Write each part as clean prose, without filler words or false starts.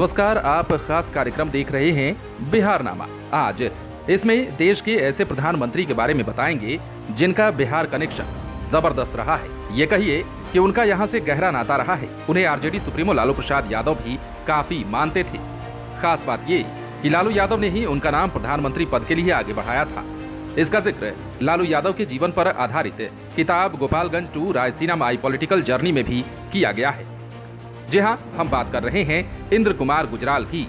नमस्कार, आप खास कार्यक्रम देख रहे हैं बिहारनामा। आज इसमें देश के ऐसे प्रधानमंत्री के बारे में बताएंगे जिनका बिहार कनेक्शन जबरदस्त रहा है। ये कहिए कि उनका यहाँ से गहरा नाता रहा है। उन्हें आरजेडी सुप्रीमो लालू प्रसाद यादव भी काफी मानते थे। खास बात ये कि लालू यादव ने ही उनका नाम प्रधानमंत्री पद के लिए आगे बढ़ाया था। इसका जिक्र लालू यादव के जीवन पर आधारित किताब Gopalganj to Raisina my political journey में भी किया गया है। जी हां, हम बात कर रहे हैं इंद्र कुमार गुजराल की।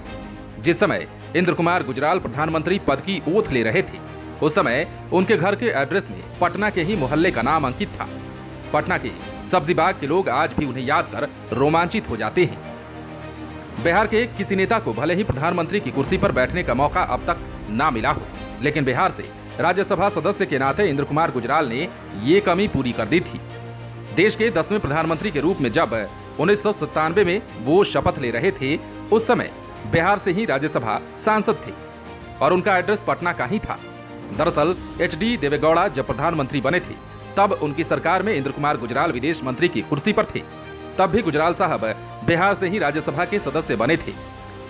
जिस समय इंद्र कुमार गुजराल प्रधानमंत्री पद की ओथ ले रहे थे, उस समय उनके घर के एड्रेस में पटना के ही मोहल्ले का नाम अंकित था। पटना के सब्जी बाग के लोग आज भी उन्हें याद कर रोमांचित हो जाते हैं। बिहार के किसी नेता को भले ही प्रधानमंत्री की कुर्सी पर बैठने का मौका अब तक ना मिला हो, लेकिन बिहार से राज्यसभा सदस्य के नाते इंद्र कुमार गुजराल ने ये कमी पूरी कर दी थी। देश के 10वें प्रधानमंत्री के रूप में जब 1997 में वो शपथ ले रहे थे, उस समय बिहार से ही राज्यसभा सांसद थे और उनका एड्रेस पटना का ही था। दरअसल एचडी देवेगौड़ा जब प्रधानमंत्री बने थे, तब उनकी सरकार में इंद्र कुमार गुजराल विदेश मंत्री की कुर्सी पर थे। तब भी गुजराल साहब बिहार से ही राज्यसभा के सदस्य बने थे।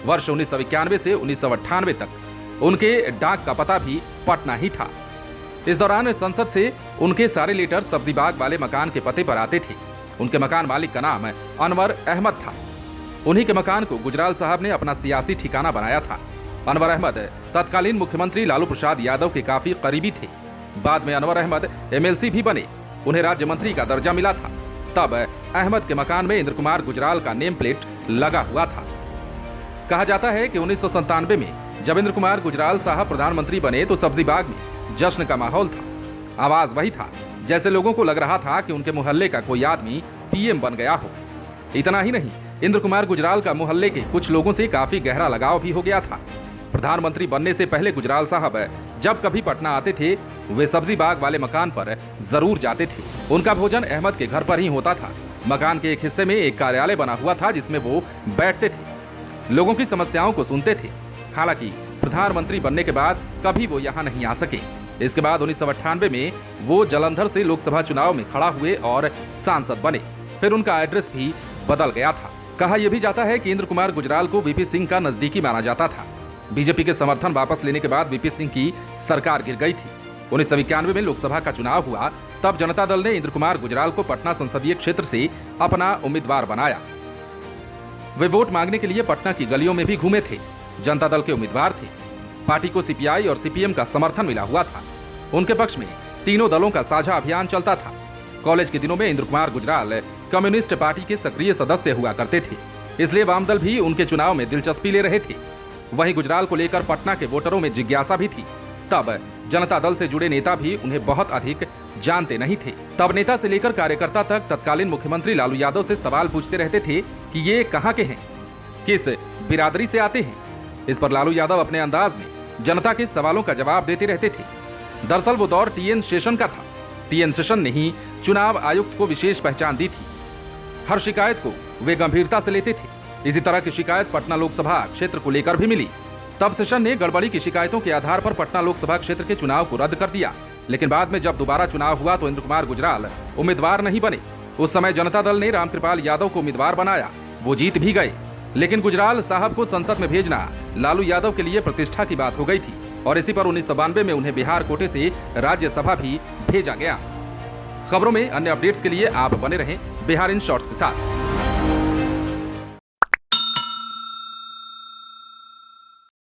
वर्ष 1991 से 1998 तक उनके डाक का पता भी पटना ही था। इस दौरान संसद से उनके सारे लेटर सब्जी बाग वाले मकान के पते पर आते थे। उनके मकान मालिक का नाम अनवर अहमद था। उन्हीं के मकान को गुजराल साहब ने अपना सियासी ठिकाना बनाया था। अनवर अहमद तत्कालीन मुख्यमंत्री लालू प्रसाद यादव के काफी करीबी थे। बाद में अनवर अहमद एमएलसी भी बने। उन्हें राज्य मंत्री का दर्जा मिला था। तब अहमद के मकान में इंद्र कुमार गुजराल का नेम प्लेट लगा हुआ था। कहा जाता है कि 1997 में जब इंद्र कुमार गुजराल साहब प्रधानमंत्री बने तो सब्जी बाग में जश्न का माहौल था। आवाज वही था जैसे लोगों को लग रहा था कि उनके मोहल्ले का कोई आदमी पीएम बन गया हो। इतना ही नहीं, इंद्र कुमार गुजराल का मोहल्ले के कुछ लोगों से काफी गहरा लगाव भी हो गया था। प्रधानमंत्री बनने से पहले गुजराल साहब जब कभी पटना आते थे, वे सब्जी बाग वाले मकान पर जरूर जाते थे। उनका भोजन अहमद के घर पर ही होता था। मकान के एक हिस्से में एक कार्यालय बना हुआ था जिसमें वो बैठते थे, लोगों की समस्याओं को सुनते थे। हालांकि प्रधानमंत्री बनने के बाद कभी वो यहाँ नहीं आ सके। इसके बाद 1998 में वो जालंधर से लोकसभा चुनाव में खड़ा हुए और सांसद बने। फिर उनका एड्रेस भी बदल गया था। कहा यह भी जाता है कि इंद्र कुमार गुजराल को वीपी सिंह का नजदीकी माना जाता था। बीजेपी के समर्थन वापस लेने के बाद वीपी सिंह की सरकार गिर गई थी। 1991 में लोकसभा का चुनाव हुआ, तब जनता दल ने इंद्र कुमार गुजराल को पटना संसदीय क्षेत्र से अपना उम्मीदवार बनाया। वे वोट मांगने के लिए पटना की गलियों में भी घूमे थे। जनता दल के उम्मीदवार थे। पार्टी को सीपीआई और सीपीएम का समर्थन मिला हुआ था। उनके पक्ष में तीनों दलों का साझा अभियान चलता था। कॉलेज के दिनों में इंद्र कुमार गुजराल कम्युनिस्ट पार्टी के सक्रिय सदस्य हुआ करते थे, इसलिए वाम दल भी उनके चुनाव में दिलचस्पी ले रहे थे। वहीं गुजराल को लेकर पटना के वोटरों में जिज्ञासा भी थी। तब जनता दल से जुड़े नेता भी उन्हें बहुत अधिक जानते नहीं थे। तब नेता से लेकर कार्यकर्ता तक तत्कालीन मुख्यमंत्री लालू यादव से सवाल पूछते रहते थे कि ये कहाँ के हैं, किस बिरादरी से आते हैं। इस पर लालू यादव अपने अंदाज में जनता के सवालों का जवाब देते रहते थे। दरअसल वो दौर टीएन शेषन का था। टीएन शेषन ने ही चुनाव आयुक्त को विशेष पहचान दी थी। हर शिकायत को वे गंभीरता से लेते थे। इसी तरह की शिकायत पटना लोकसभा क्षेत्र को लेकर भी मिली। तब शेषन ने गड़बड़ी की शिकायतों के आधार पर पटना लोकसभा क्षेत्र के चुनाव को रद्द कर दिया। लेकिन बाद में जब दोबारा चुनाव हुआ तो इंद्र कुमार गुजराल उम्मीदवार नहीं बने। उस समय जनता दल ने रामकृपाल यादव को उम्मीदवार बनाया। वो जीत भी गए, लेकिन गुजराल साहब को संसद में भेजना लालू यादव के लिए प्रतिष्ठा की बात हो गई थी और इसी पर 1992 में उन्हें बिहार कोटे से राज्यसभा भी भेजा गया। खबरों में अन्य अपडेट्स के लिए आप बने रहें बिहार इन शॉर्ट्स के साथ।